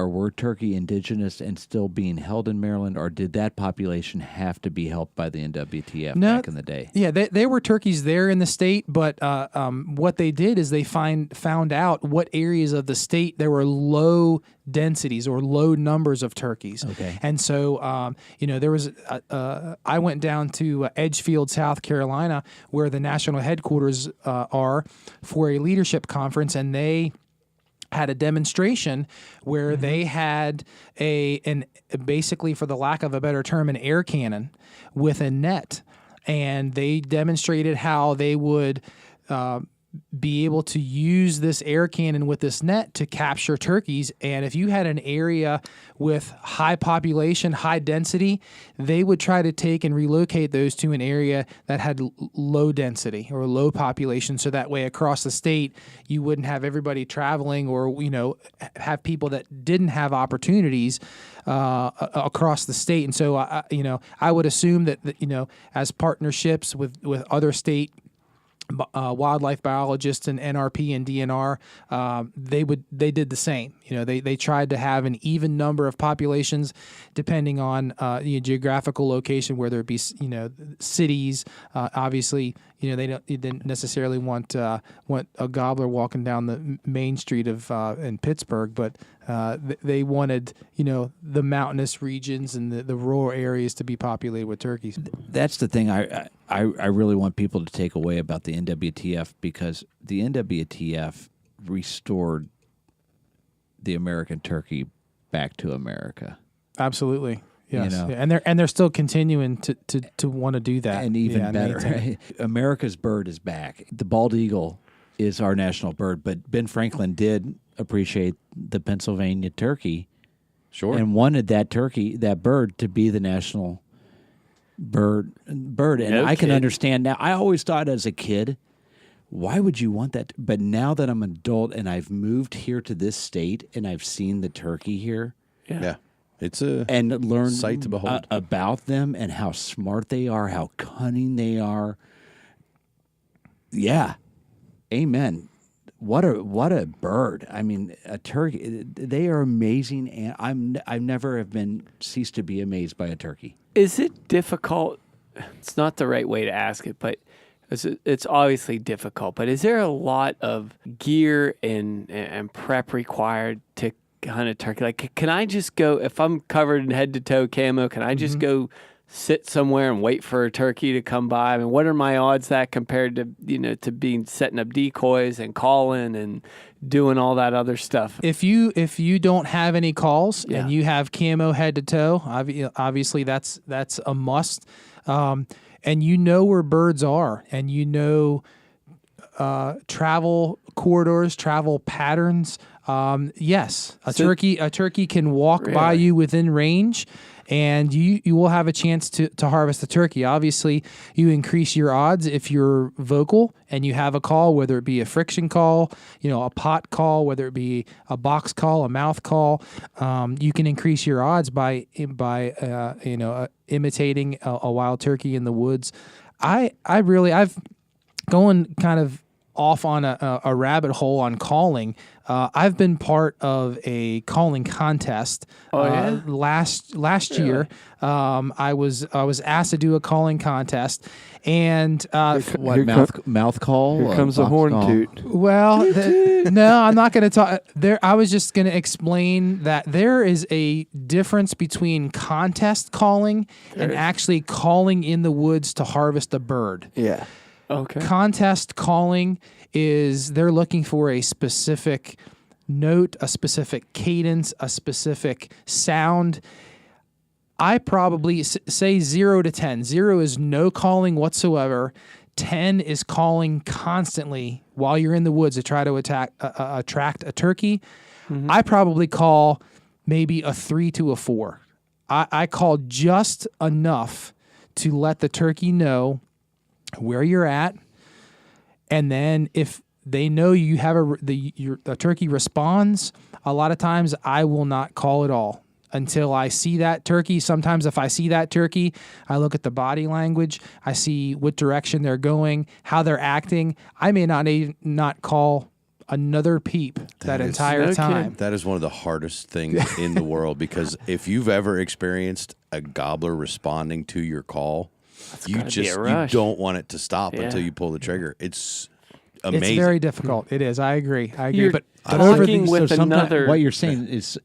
indigenous and still being held in Maryland, or did that population have to be helped by the NWTF back in the day? Yeah, they were turkeys there in the state, but what they did is they found out what areas of the state there were low densities or low numbers of turkeys. Okay. And so, there was, I went down to Edgefield, South Carolina, where the national headquarters are for a leadership conference, and they had a demonstration where they had basically, for the lack of a better term, an air cannon with a net, and they demonstrated how they would be able to use this air cannon with this net to capture turkeys. And if you had an area with high population, high density, they would try to take and relocate those to an area that had low density or low population. So that way across the state, you wouldn't have everybody traveling or, have people that didn't have opportunities across the state. And so, I would assume that as partnerships with other state wildlife biologists and NRP and DNR, they did the same. They tried to have an even number of populations depending on geographical location, whether it be cities. Obviously, they didn't necessarily want a gobbler walking down the main street of in Pittsburgh, but they wanted the mountainous regions and the rural areas to be populated with turkeys. That's the thing I really want people to take away about the NWTF, because the NWTF restored the American turkey back to America. Absolutely. Yes. You know. Yeah. And they're still continuing to want to do that. And even Yeah, better, maintain. right? America's bird is back. The bald eagle is our national bird, but Ben Franklin did appreciate the Pennsylvania turkey. Sure. And wanted that bird to be the national bird. And No I can kid. understand now. I always thought as a kid, why would you want that? But now that I'm an adult and I've moved here to this state and I've seen the turkey here Yeah. It's a and learned sight to behold. about them and how smart they are, how cunning they are. Yeah. Amen. What a bird! I mean, a turkey. They are amazing, and I never have been ceased to be amazed by a turkey. Is it difficult? It's not the right way to ask it, but it's obviously difficult. But is there a lot of gear and prep required to hunt a turkey? Like, can I just go if I'm covered in head to toe camo? Can I just go sit somewhere and wait for a turkey to come by? I mean, what are my odds that compared to to being setting up decoys and calling and doing all that other stuff? If you don't have any calls Yeah. and you have camo head to toe, obviously that's a must. And you know where birds are, and you know travel corridors, travel patterns. Yes, a turkey can walk by Really? you within range, and you will have a chance to harvest the turkey. Obviously, you increase your odds if you're vocal and you have a call, whether it be a friction call, a pot call, whether it be a box call, a mouth call. You can increase your odds by imitating a wild turkey in the woods. I've going kind of off on a rabbit hole on calling. I've been part of a calling contest. Last year, I was asked to do a calling contest, and Mouth call? Here comes the horn toot. well, no, I'm not going to talk there. I was just going to explain that there is a difference between contest calling and actually calling in the woods to harvest a bird. Yeah. Okay. Contest calling is they're looking for a specific note, a specific cadence, a specific sound. I probably say 0 to 10. 0 is no calling whatsoever. 10 is calling constantly while you're in the woods to try to attract a turkey. Mm-hmm. I probably call maybe a 3 to a 4. I call just enough to let the turkey know where you're at, and then if they know you have the turkey responds, a lot of times I will not call at all until I see that turkey. Sometimes if I see that turkey, I look at the body language, I see what direction they're going, how they're acting. I may not call another peep that entire time. That is one of the hardest things in the world, because if you've ever experienced a gobbler responding to your call, you don't want it to stop until you pull the trigger. It's amazing. It's very difficult. It is. I agree. You're but talking with another. What you're saying is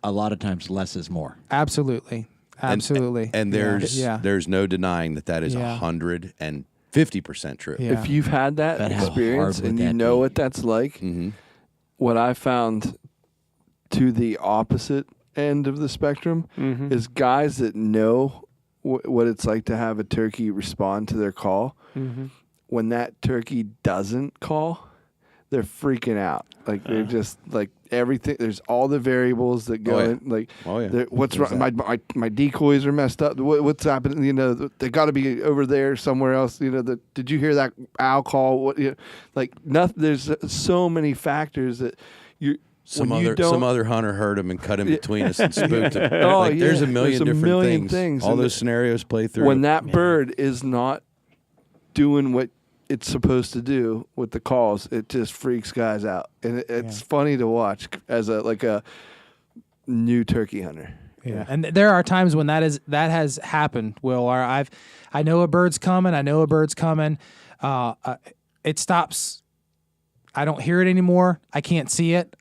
a lot of times less is more. Absolutely. And there's no denying that is 150% true. Yeah. If you've had that But how experience hard would and you that know be? what that's like, what I found to the opposite end of the spectrum is guys that know what it's like to have a turkey respond to their call. When that turkey doesn't call, they're freaking out. Like they're just like everything. There's all the variables that go in. Like, what's wrong? My decoys are messed up. What's happening? They got to be over there somewhere else. Did you hear that owl call? What? Like nothing. There's so many factors that you. Some other hunter heard him and cut him between us and spooked him. There's a million different things. All those scenarios play through. When that bird is not doing what it's supposed to do with the calls, it just freaks guys out, and it's funny to watch as a new turkey hunter. Yeah, and there are times when that has happened. Will, or I know a bird's coming. It stops. I don't hear it anymore. I can't see it.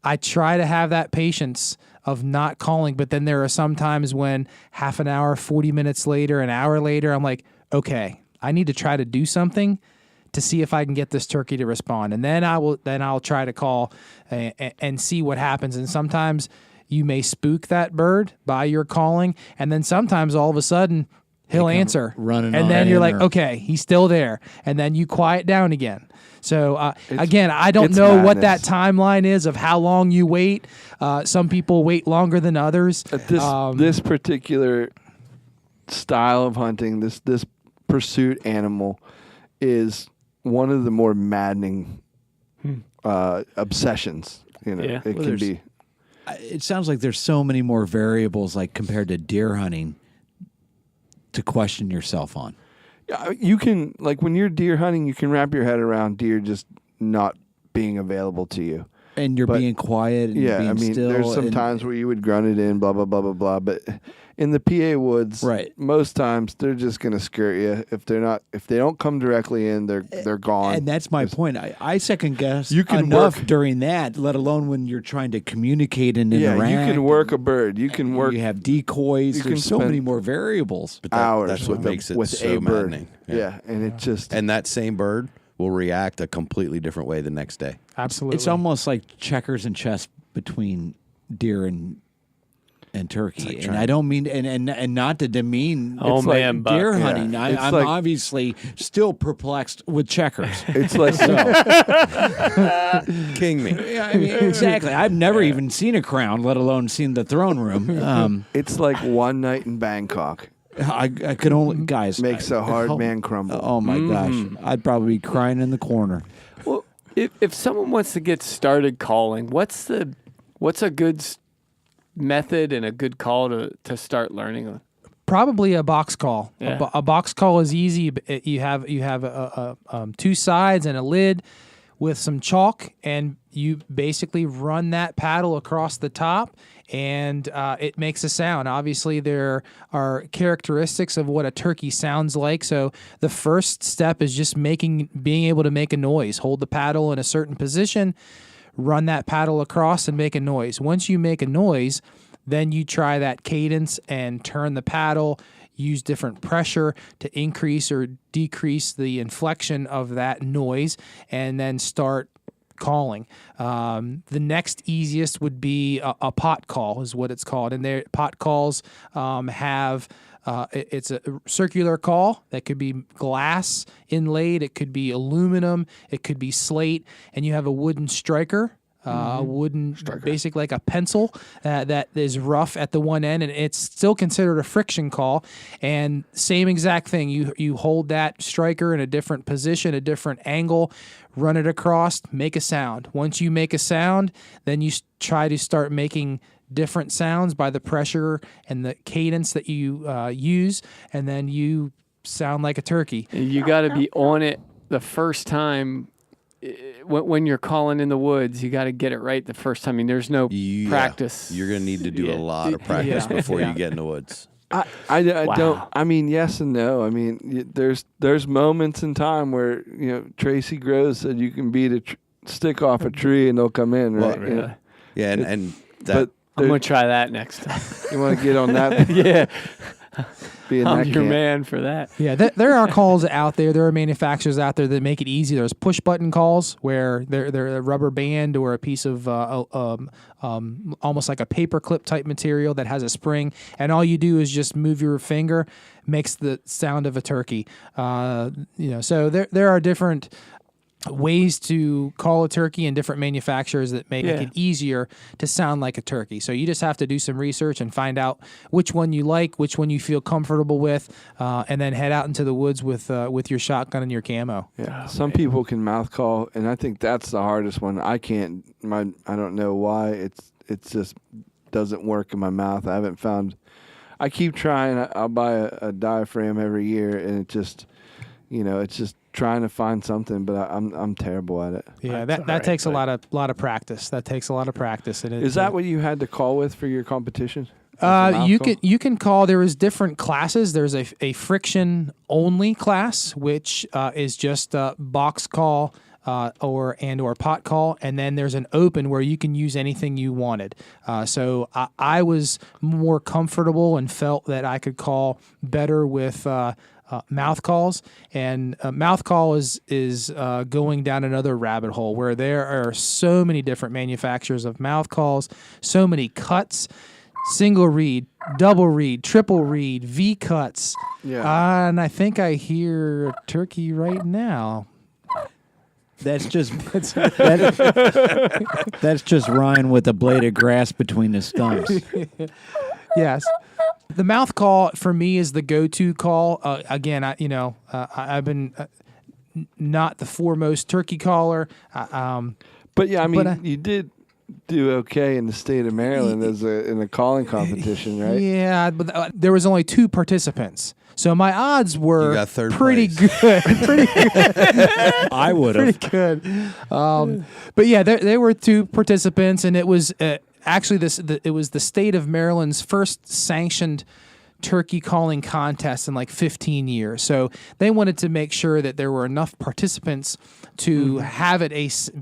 I try to have that patience of not calling, but then there are some times when half an hour, 40 minutes later, an hour later, I'm like, okay, I need to try to do something to see if I can get this turkey to respond. And then I'll try to call and see what happens. And sometimes you may spook that bird by your calling. And then sometimes all of a sudden he'll answer. running and on then you're in like, or- okay, he's still there. And then you quiet down again. So, again, I don't it's know what that madness. timeline is of how long you wait. Some people wait longer than others. At this particular style of hunting, this pursuit animal is one of the more maddening obsessions. You know, Yeah. it Well, can be. It sounds like there's so many more variables, like compared to deer hunting, to question yourself on. Yeah, you can, like, when you're deer hunting, you can wrap your head around deer just not being available to you. And you're But- being quiet and Yeah, being I mean, still. there's some and- times where you would grunt it in, blah, blah, blah, blah, blah. But in the PA woods, Right. most times they're just going to skirt you. If they don't come directly in, they're gone. And that's my point. I second guess You can enough work- during that, let alone when you're trying to communicate and yeah, interact. you can work a bird. You can work You have decoys. you can There's so spend- many more variables. But hours that's what with makes it with so a bird. maddening. Yeah, and it just And that same bird will react a completely different way the next day. Absolutely. It's almost like checkers and chess between deer and turkey. And I don't mean and not to demean Oh, It's like man, Buck. deer Yeah. hunting. It's I'm like- obviously still perplexed with checkers. it's like King me. Yeah, I mean, exactly. I've never even seen a crown, let alone seen the throne room. it's like one night in Bangkok I could only guys makes a hard man crumble. Oh my gosh, I'd probably be crying in the corner. Well, if someone wants to get started calling, what's a good method and a good call to start learning? Probably a box call. Yeah. A box call is easy. You have two sides and a lid with some chalk, and you basically run that paddle across the top, and it makes a sound. Obviously, there are characteristics of what a turkey sounds like. So the first step is just being able to make a noise. Hold the paddle in a certain position, run that paddle across, and make a noise. Once you make a noise, then you try that cadence and turn the paddle, use different pressure to increase or decrease the inflection of that noise, and then start calling. The next easiest would be a pot call is what it's called. And their pot calls have it's a circular call that could be glass inlaid, it could be aluminum, it could be slate, and you have a wooden striker. Wooden, basically like a pencil that is rough at the one end, and it's still considered a friction call. And same exact thing, you hold that striker in a different position, a different angle, run it across, make a sound. Once you make a sound, then you try to start making different sounds by the pressure and the cadence that you use, and then you sound like a turkey. You got to be on it the first time. When you're calling in the woods, you got to get it right the first time. I mean, there's no practice. You're going to need to do Yeah. a lot of practice Yeah. before Yeah. you get in the woods. I don't. I mean, yes and no. I mean, there's moments in time where Tracy Groves said you can beat a stick off a tree and they'll come in, right? Well, really? Yeah, and that But I'm going to try that next time. you want to get on that? Yeah. Be in I'm that your camp. man for that. Yeah, there are calls out there. There are manufacturers out there that make it easy. There's push button calls where they're a rubber band or a piece of almost like a paper clip type material that has a spring, and all you do is just move your finger, makes the sound of a turkey. So there are different ways to call a turkey and different manufacturers that make it easier to sound like a turkey. So you just have to do some research and find out which one you like, which one you feel comfortable with, and then head out into the woods with your shotgun and your camo. Yeah, some people can mouth call, and I think that's the hardest one. I can't. I don't know why. It just doesn't work in my mouth. I haven't found. I keep trying. I'll buy a diaphragm every year, and it just, it's just trying to find something. But I'm terrible at it. Yeah, that takes a lot of practice. That takes a lot of practice. And Is that what you had to call with for your competition? You can call. There is different classes. There's a friction only class, which is just a box call or pot call, and then there's an open where you can use anything you wanted. So I was more comfortable and felt that I could call better with mouth calls, and mouth call is going down another rabbit hole where there are so many different manufacturers of mouth calls, so many cuts, single reed, double reed, triple reed, V cuts. Yeah. And I think I hear a turkey right now. That's just that's just Ryan with a blade of grass between his thumbs. Yes. The mouth call for me is the go-to call. Again, I've been not the foremost turkey caller. But yeah, I mean, you did do okay in the state of Maryland in a calling competition, right? Yeah, but there was only 2 participants. So my odds were You got third pretty place. good. Pretty good. I would have. Pretty good. But yeah, there were 2 participants, and it was actually it was the state of Maryland's first sanctioned turkey calling contest in like 15 years. So they wanted to make sure that there were enough participants to have it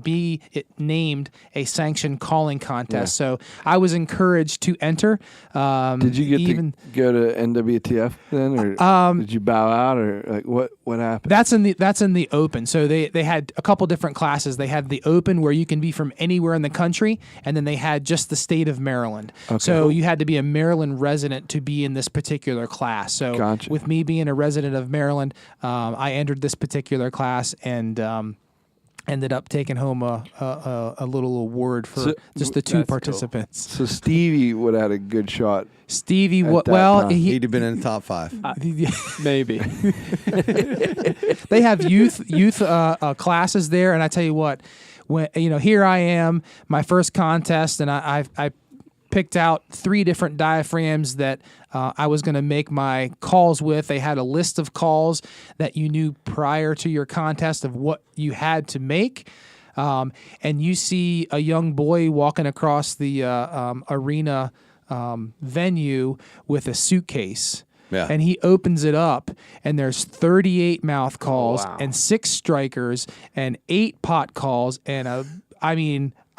be named a sanctioned calling contest. So I was encouraged to enter. Did you get to go to NWTF then, or did you bow out, or like what happened? That's in the open. So they had a couple different classes. They had the open where you can be from anywhere in the country, and then they had just the state of Maryland. Okay. So you had to be a Maryland resident to be in this particular class. So Gotcha. With me being a resident of Maryland, I entered this particular class and ended up taking home a little award for just the 2 participants. Cool. So Stevie would have had a good shot. Stevie, time. He'd have been in the top 5. Maybe. They have youth classes there, and I tell you what, when here I am, my first contest, and I picked out 3 different diaphragms that I was going to make my calls with. They had a list of calls that you knew prior to your contest of what you had to make. And you see a young boy walking across the arena venue with a suitcase. Yeah. And he opens it up, and there's 38 mouth calls and 6 strikers and 8 pot calls and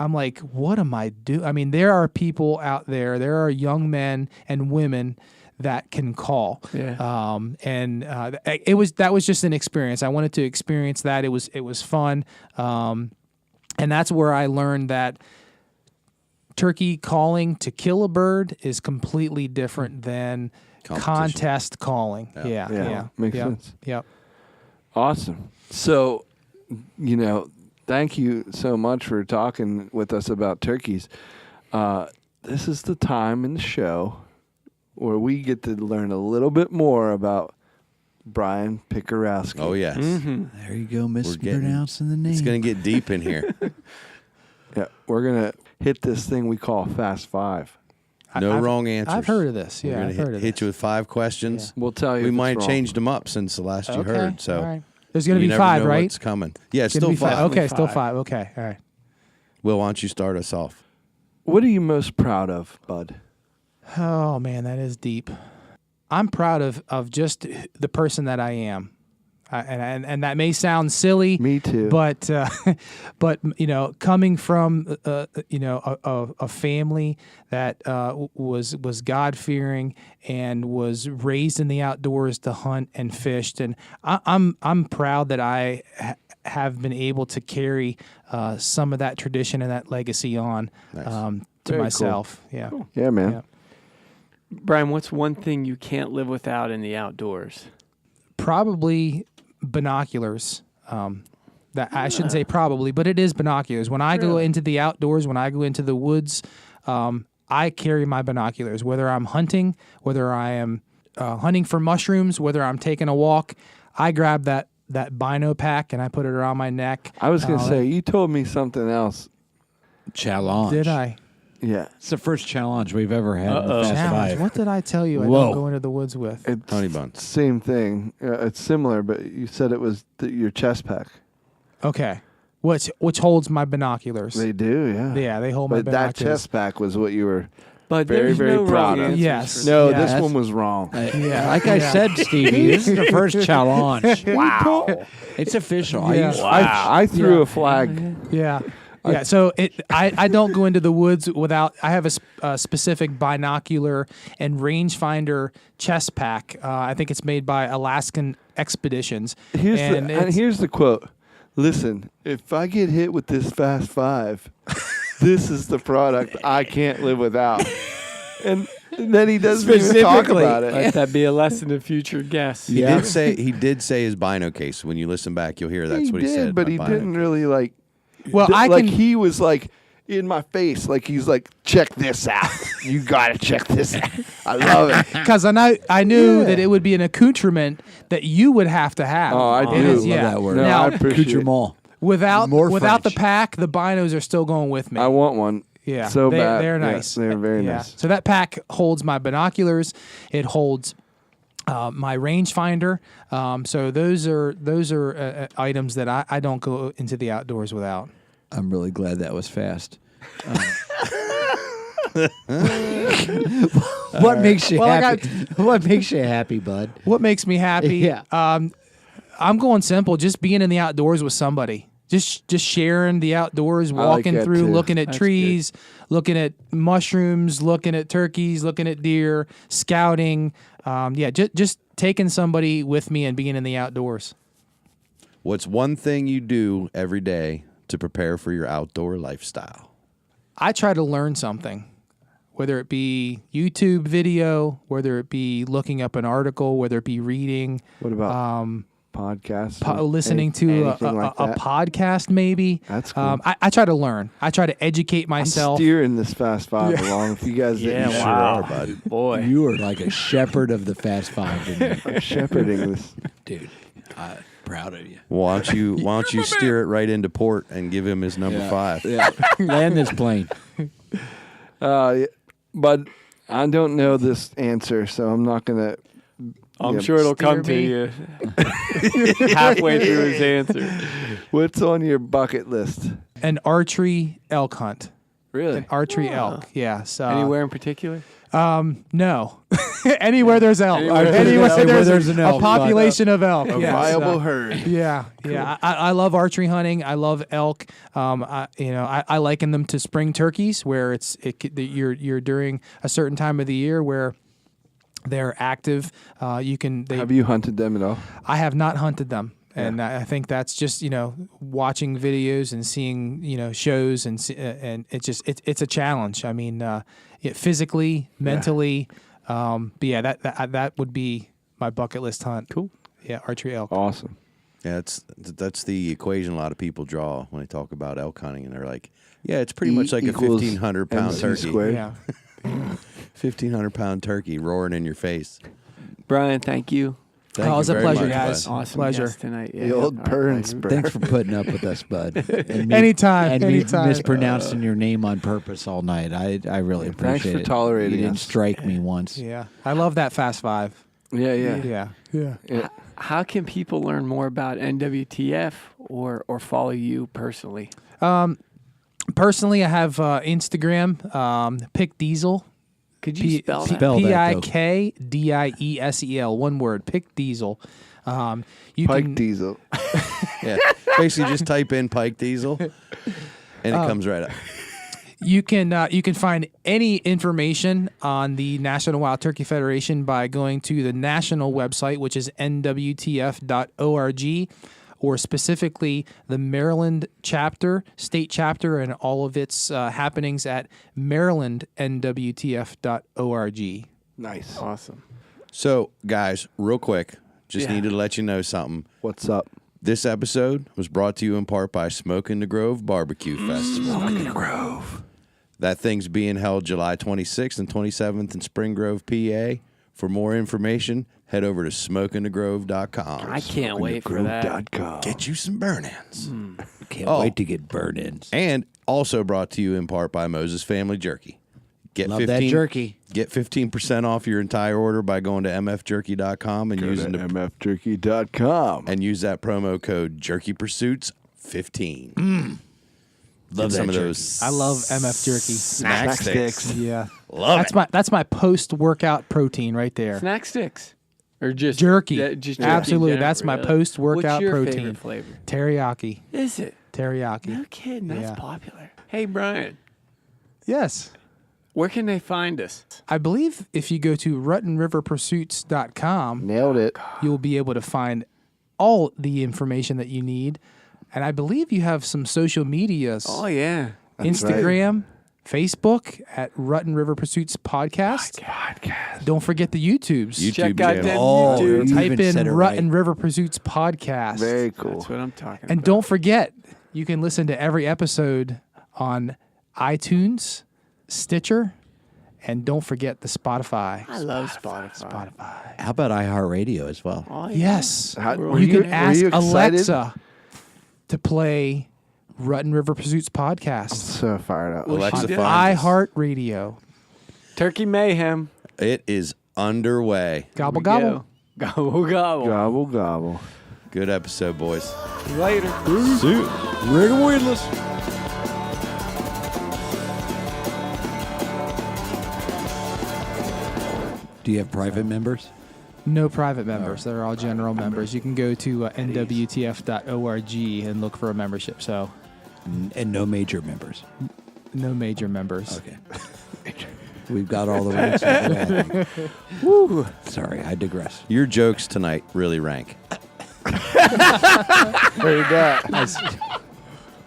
I'm like, what am I doing? I mean, there are people out there. There are young men and women that can call. Yeah. That was just an experience. I wanted to experience that. It was fun, and that's where I learned that turkey calling to kill a bird is completely different than contest calling. Yeah. Makes sense. Yep. Awesome. So, thank you so much for talking with us about turkeys. This is the time in the show where we get to learn a little bit more about Brian Pikerowski. Oh, yes. There you go, mispronouncing the name. It's going to get deep in here. Yeah, we're going to hit this thing we call Fast Five. No wrong answers. I've heard of this. Yeah, We're going to hit you with 5 questions. We'll tell you. We if might it's have wrong. changed them up since the last you heard. So all right. There's going to you be never 5, know right? What's coming? Yeah, it's Gonna still be 5. Okay, still 5. Okay, all right. Will, why don't you start us off? What are you most proud of, Bud? Oh man, that is deep. I'm proud of just the person that I am, and that may sound silly. Me too. But coming from a family that was God fearing and was raised in the outdoors to hunt and fished, and I'm proud that I have been able to carry some of that tradition and that legacy on to Very myself. Cool. Yeah. Cool. Yeah, man. Yeah. Brian, what's one thing you can't live without in the outdoors? Probably binoculars. That I shouldn't say probably, but it is binoculars. When I go into the outdoors, when I go into the woods, I carry my binoculars. Whether I'm hunting, whether I am hunting for mushrooms, whether I'm taking a walk, I grab that bino pack and I put it around my neck. I was going to say, you told me something else. Challenge. Did I? Yeah. It's the first challenge we've ever had in the Fast Challenge. 5. What did I tell you? I Whoa. don't go into the woods with. It's Honey buns. Same thing. It's similar, but you said it was your chest pack. Okay. Which holds my binoculars. They do, yeah. Yeah, they hold my But that binoculars. chest pack was what you were But very, there's very no proud wrong of. answers Yes. for No, Yeah, this that's- one was wrong. Yeah. Like I said, Stevie, this is the first challenge. Wow. It's official. Yeah. I threw a flag. Yeah. Yeah, so I don't go into the woods without. I have a specific binocular and rangefinder chest pack. I think it's made by Alaskan Expeditions. Here's the quote. Listen, if I get hit with this Fast 5, this is the product I can't live without. And And then he doesn't even talk about it. Let that be a lesson to future guests. He did say his bino case. When you listen back, you'll hear that's what he said. But he my didn't bino really like. Well, he was like in my face, like he's like, check this out. You gotta check this out. I love it. Because I knew that it would be an accoutrement that you would have to have. Oh, I It do. is, Love yeah. that word. No, Now, I appreciate it. Accoutrement. without More the French. pack, the binos are still going with me. I want one. Yeah, so bad. They're Yeah, nice. they're very Yeah. nice. So that pack holds my binoculars. It holds my rangefinder. So those are items that I don't go into the outdoors without. I'm really glad that was fast. What makes you happy? What makes you happy, bud? What makes me happy? Yeah. I'm going simple. Just being in the outdoors with somebody. Just sharing the outdoors, like walking that through, too. looking at That's trees, looking at mushrooms, looking at turkeys, looking at deer, scouting. Just taking somebody with me and being in the outdoors. What's one thing you do every day to prepare for your outdoor lifestyle? I try to learn something, whether it be YouTube video, whether it be looking up an article, whether it be reading. What about podcasts? Listening to anything like a that? podcast, maybe. That's cool. I try to learn. I try to educate I'm myself. steering this Fast Five along. If you guys didn't Sure are, bud. Boy. You are like a shepherd of the Fast Five, didn't you? I'm shepherding this. Dude. Proud of you. Why don't you steer it right into port and give him his number 5? Yeah. Land this plane. But I don't know this answer, so I'm not gonna. I'm sure it'll come to you halfway through his answer. What's on your bucket list? An archery elk hunt. Really? An archery elk. Yeah. So Anywhere in particular? no. Anywhere there's elk. Anywhere there's an a elk. population of elk. A Yeah, viable so- herd. Yeah, yeah. I love archery hunting. I love elk. I liken them to spring turkeys, where you're during a certain time of the year where they're active. Have you hunted them at all? I have not hunted them. And I think that's just watching videos and seeing shows and it's a challenge. I mean, physically, mentally, that would be my bucket list hunt. Cool. Yeah, archery elk. Awesome. Yeah, that's the equation a lot of people draw when they talk about elk hunting, and they're like, yeah, it's pretty much like a equals 1,500-pound MC turkey. squared. Yeah. 1,500-pound turkey roaring in your face. Brian, thank you. Thank it was you a very pleasure, much, guys. bud. Awesome Pleasure. guest tonight. Yeah, The old our burn pleasure. spur. Thanks for putting up with us, bud. And me- Anytime, And anytime. me mispronouncing your name on purpose all night. I really Thanks appreciate for it. tolerating You didn't us. strike me once. Yeah, I love that Fast Five. Yeah. Yeah. How can people learn more about NWTF or follow you personally? Personally, I have Instagram, PIKDIESEL. Could you spell that? Spell that, though. PIKDIESEL. One word, PIKDIESEL. You Pike can, Diesel. Yeah, basically just type in Pike Diesel, and it comes right up. You can find any information on the National Wild Turkey Federation by going to the national website, which is nwtf.org, or specifically the Maryland chapter, state chapter, and all of its happenings at marylandnwtf.org. Nice. Awesome. So, guys, real quick, just needed to let you know something. What's up? This episode was brought to you in part by Smoke in the Grove Barbecue Festival. Smoke in the Grove. That thing's being held July 26th and 27th in Spring Grove, PA. For more information, head over to smokeinthegrove.com. I can't wait for that. Get you some burn-ins. Can't wait to get burn-ins. And also brought to you in part by Moses Family Jerky. Love that jerky. Get 15% off your entire order by going to mfjerky.com and using mfjerky.com. and use that promo code JerkyPursuits15. Love Get some that of jerky. those. I love MF jerky. snack sticks. Yeah, Love it. that's my post-workout protein right there. Snack sticks. Or just Jerky. Just jerky Absolutely. in general, That's my really. post-workout What's your protein. favorite flavor? Teriyaki. Is it? Teriyaki. No kidding. That's Yeah. popular. Hey, Brian, Yes. where can they find us? I believe if you go to RuttenRiverPursuits.com, Nailed it. you'll be able to find all the information that you need. And I believe you have some social medias. Oh, yeah. That's Instagram, Facebook at Rutten River Pursuits Podcast. Don't forget the YouTubes. YouTube Check out channel. them Oh, YouTube. you Type even in said it Rutten right. River Pursuits Podcast. Very cool. That's what I'm talking And about. don't forget, you can listen to every episode on iTunes, Stitcher, and don't forget the Spotify. I love Spotify. How about iHeartRadio as well? Oh, yeah. Yes. Were You can were ask you excited? Alexa to play Rutten River Pursuits Podcast. So fired up. Alexa did. finds us. iHeartRadio. Turkey Mayhem. It is underway. Gobble, Here we gobble. go. Gobble, gobble. Gobble, gobble. Good episode, boys. Later. Rig and weedless. Do you have private members? No private members. They're all general members. You can go to NWTF.org and look for a membership. So, And no major members. no major members. Okay. We've got all the ranks. Woo. Sorry, I digress. Your jokes tonight really rank. Heard that.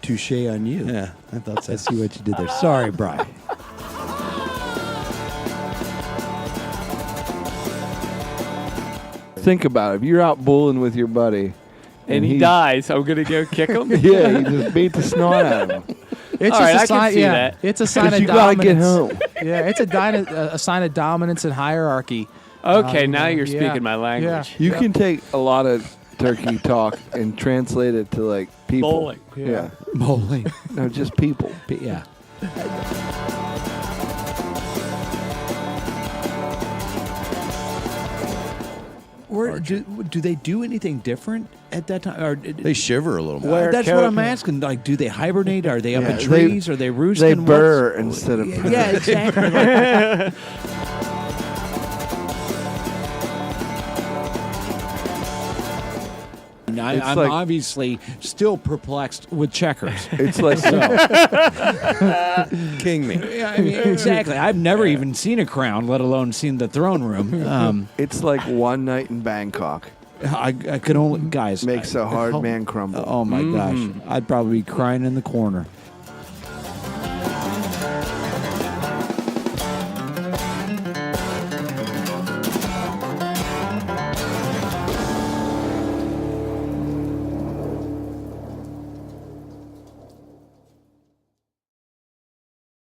Touche on you. Yeah, I thought so. I see what you did there. Sorry, Brian. Think about it. If you're out bulling with your buddy And he he's- dies. I'm going to go kick him? Yeah, you just beat the snot out of him. It's All just right, a I can sign. see Yeah, that. it's a sign Because of you gotta dominance. get home. Yeah, it's a sign of dominance and hierarchy. Okay, now you're yeah. speaking my language. You can take a lot of turkey talk and translate it to like people. Bowling. Yeah. Bowling. No, just people. Yeah. Or do they do anything different at that time? Or They shiver a little more. that's what I'm asking. Like, do they hibernate? Are they up Yeah, in trees? Are they roosting? They What's- burr instead of Yeah, exactly. Like- I'm like- obviously still perplexed with checkers. It's like King me. Yeah, I mean, exactly. I've never even seen a crown, let alone seen the throne room. it's like one night in Bangkok I could only, guys. makes a hard man crumble. Oh my gosh, I'd probably be crying in the corner.